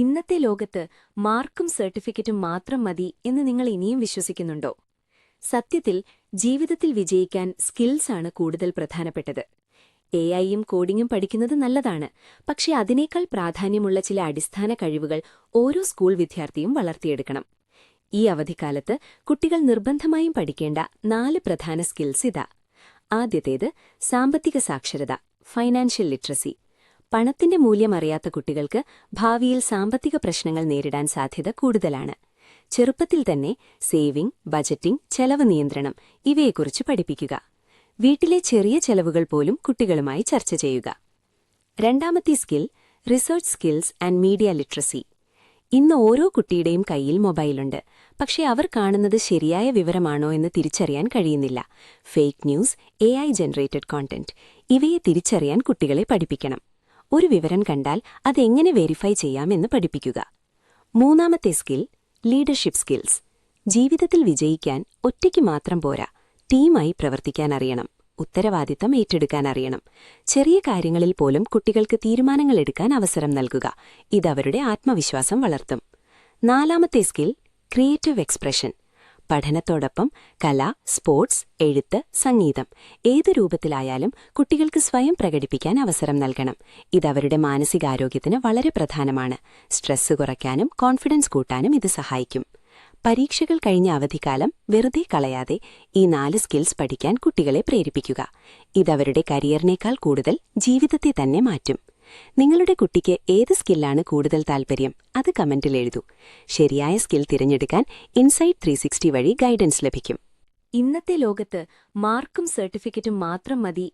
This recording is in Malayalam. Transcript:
ഇന്നത്തെ ലോകത്ത് മാർക്കും സർട്ടിഫിക്കറ്റും മാത്രം മതി എന്ന് നിങ്ങൾ ഇനിയും വിശ്വസിക്കുന്നുണ്ടോ? സത്യത്തിൽ ജീവിതത്തിൽ വിജയിക്കാൻ സ്കിൽസാണ് കൂടുതൽ പ്രധാനപ്പെട്ടത്. എഐയും കോഡിംഗും പഠിക്കുന്നത് നല്ലതാണ്, പക്ഷേ അതിനേക്കാൾ പ്രാധാന്യമുള്ള ചില അടിസ്ഥാന കഴിവുകൾ ഓരോ സ്കൂൾ വിദ്യാർത്ഥിയും വളർത്തിയെടുക്കണം. ഈ അവധിക്കാലത്ത് കുട്ടികൾ നിർബന്ധമായും പഠിക്കേണ്ട 4 പ്രധാന സ്കിൽസ് ഇതാ. ആദ്യത്തേത് സാമ്പത്തിക സാക്ഷരത, ഫൈനാൻഷ്യൽ ലിറ്ററസി. പണത്തിന്റെ മൂല്യം അറിയാത്ത കുട്ടികൾക്ക് ഭാവിയിൽ സാമ്പത്തിക പ്രശ്നങ്ങൾ നേരിടാൻ സാധ്യത കൂടുതലാണ്. ചെറുപ്പത്തിൽ തന്നെ സേവിംഗ്, ബജറ്റിംഗ്, ചെലവ് നിയന്ത്രണം ഇവയെക്കുറിച്ച് പഠിപ്പിക്കുക. വീട്ടിലെ ചെറിയ ചെലവുകൾ പോലും കുട്ടികളുമായി ചർച്ച ചെയ്യുക. രണ്ടാമത്തെ skill research skills and media literacy. ഇന്ന് ഓരോ കുട്ടിയുടെയും കയ്യിൽ മൊബൈലുണ്ട്, പക്ഷേ അവർ കാണുന്നത് ശരിയായ വിവരമാണോ എന്ന് തിരിച്ചറിയാൻ കഴിയുന്നില്ല. Fake news, AI generated content ഇവയെ തിരിച്ചറിയാൻ കുട്ടികളെ പഠിപ്പിക്കണം. ഒരു വിവരം കണ്ടാൽ അതെങ്ങനെ വെരിഫൈ ചെയ്യാമെന്ന് പഠിപ്പിക്കുക. മൂന്നാമത്തെ സ്കിൽ ലീഡർഷിപ്പ് സ്കിൽസ്. ജീവിതത്തിൽ വിജയിക്കാൻ ഒറ്റയ്ക്ക് മാത്രം പോരാ, ടീമായി പ്രവർത്തിക്കാൻ അറിയണം. ഉത്തരവാദിത്തം ഏറ്റെടുക്കാൻ അറിയണം. ചെറിയ കാര്യങ്ങളിൽ പോലും കുട്ടികൾക്ക് തീരുമാനങ്ങൾ എടുക്കാൻ അവസരം നൽകുക. ഇതവരുടെ ആത്മവിശ്വാസം വളർത്തും. നാലാമത്തെ സ്കിൽ ക്രിയേറ്റീവ് എക്സ്പ്രഷൻ. പഠനത്തോടൊപ്പം കല, സ്പോർട്സ്, എഴുത്ത്, സംഗീതം ഏതു രൂപത്തിലായാലും കുട്ടികൾക്ക് സ്വയം പ്രകടിപ്പിക്കാൻ അവസരം നൽകണം. ഇതവരുടെ മാനസികാരോഗ്യത്തിന് വളരെ പ്രധാനമാണ്. സ്ട്രെസ് കുറയ്ക്കാനും കോൺഫിഡൻസ് കൂട്ടാനും ഇത് സഹായിക്കും. പരീക്ഷകൾ കഴിഞ്ഞ അവധിക്കാലം വെറുതെ കളയാതെ ഈ 4 സ്കിൽസ് പഠിക്കാൻ കുട്ടികളെ പ്രേരിപ്പിക്കുക. ഇതവരുടെ കരിയറിനേക്കാൾ കൂടുതൽ ജീവിതത്തെ തന്നെ മാറ്റും. നിങ്ങളുടെ കുട്ടിക്ക് ഏത് സ്കില്ലാണ് കൂടുതൽ താൽപ്പര്യം? അത് കമന്റിൽ എഴുതൂ. ശരിയായ സ്കിൽ തിരഞ്ഞെടുക്കാൻ ഇൻസൈറ്റ് 360 വഴി ഗൈഡൻസ് ലഭിക്കും. ഇന്നത്തെ ലോകത്ത് മാർക്കും സർട്ടിഫിക്കറ്റും മാത്രം മതി